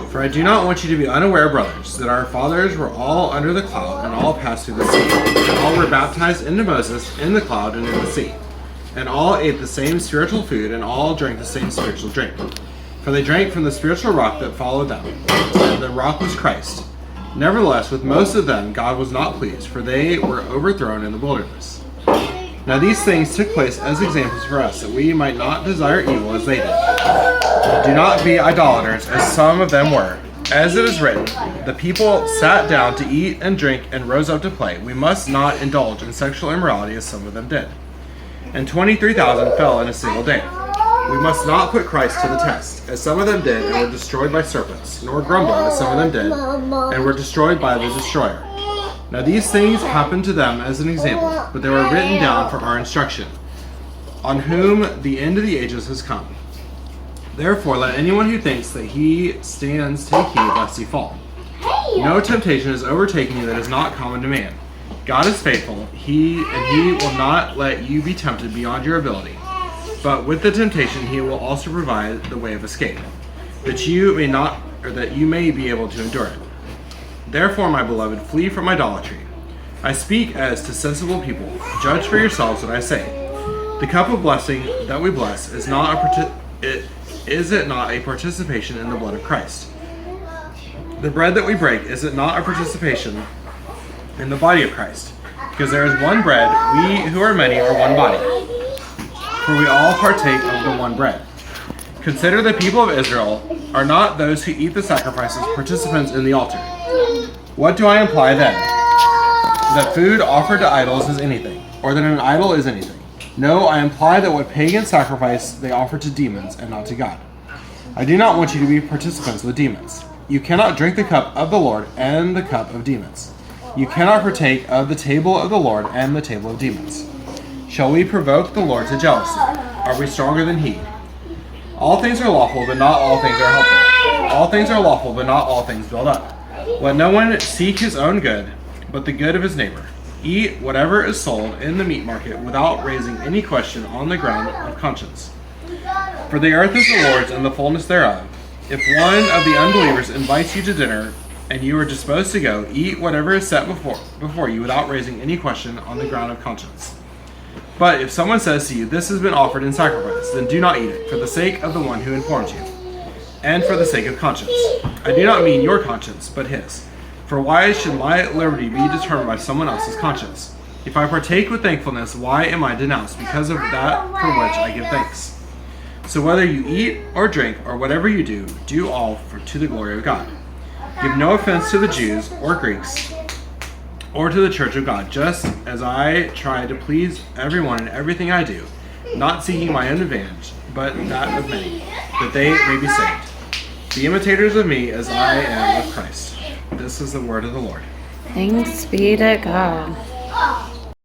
For I do not want you to be unaware, brothers, that our fathers were all under the cloud and all passed through the sea. And all were baptized into Moses in the cloud and in the sea. And all ate the same spiritual food and all drank the same spiritual drink. For they drank from the spiritual rock that followed them. And the rock was Christ. Nevertheless, with most of them God was not pleased, for they were overthrown in the wilderness. Now these things took place as examples for us, that we might not desire evil as they did. Do not be idolaters, as some of them were. As it is written, the people sat down to eat and drink and rose up to play. We must not indulge in sexual immorality as some of them did. And 23,000 fell in a single day. We must not put Christ to the test, as some of them did and were destroyed by serpents, nor grumble, as some of them did, and were destroyed by the destroyer. Now these things happened to them as an example, but they were written down for our instruction, on whom the end of the ages has come. Therefore let anyone who thinks that he stands take heed lest he fall. No temptation is overtaken you that is not common to man. God is faithful, he will not let you be tempted beyond your ability. But with the temptation he will also provide the way of escape, that you may be able to endure it. Therefore, my beloved, flee from idolatry. I speak as to sensible people. Judge for yourselves what I say. The cup of blessing that we bless is it not a participation in the blood of Christ? The bread that we break, is it not a participation in the body of Christ? Because there is one bread, we who are many are one body. For we all partake of the one bread. Consider the people of Israel are not those who eat the sacrifices participants in the altar. What do I imply then? That food offered to idols is anything, or that an idol is anything? No, I imply that what pagans sacrifice they offer to demons and not to God. I do not want you to be participants with demons. You cannot drink the cup of the Lord and the cup of demons. You cannot partake of the table of the Lord and the table of demons. Shall we provoke the Lord to jealousy? Are we stronger than he? All things are lawful, but not all things are helpful. All things are lawful, but not all things build up. Let no one seek his own good, but the good of his neighbor. Eat whatever is sold in the meat market without raising any question on the ground of conscience. For the earth is the Lord's and the fullness thereof. If one of the unbelievers invites you to dinner, and you are disposed to go, eat whatever is set before you without raising any question on the ground of conscience. But if someone says to you, this has been offered in sacrifice, then do not eat it, for the sake of the one who informs you, and for the sake of conscience. I do not mean your conscience, but his. For why should my liberty be determined by someone else's conscience? If I partake with thankfulness, why am I denounced because of that for which I give thanks? So whether you eat or drink or whatever you do, do all to the glory of God. Give no offense to the Jews or Greeks, or to the church of God, just as I try to please everyone in everything I do, not seeking my own advantage, but that of many, that they may be saved. Be imitators of me as I am of Christ. This is the word of the Lord. Thanks be to God.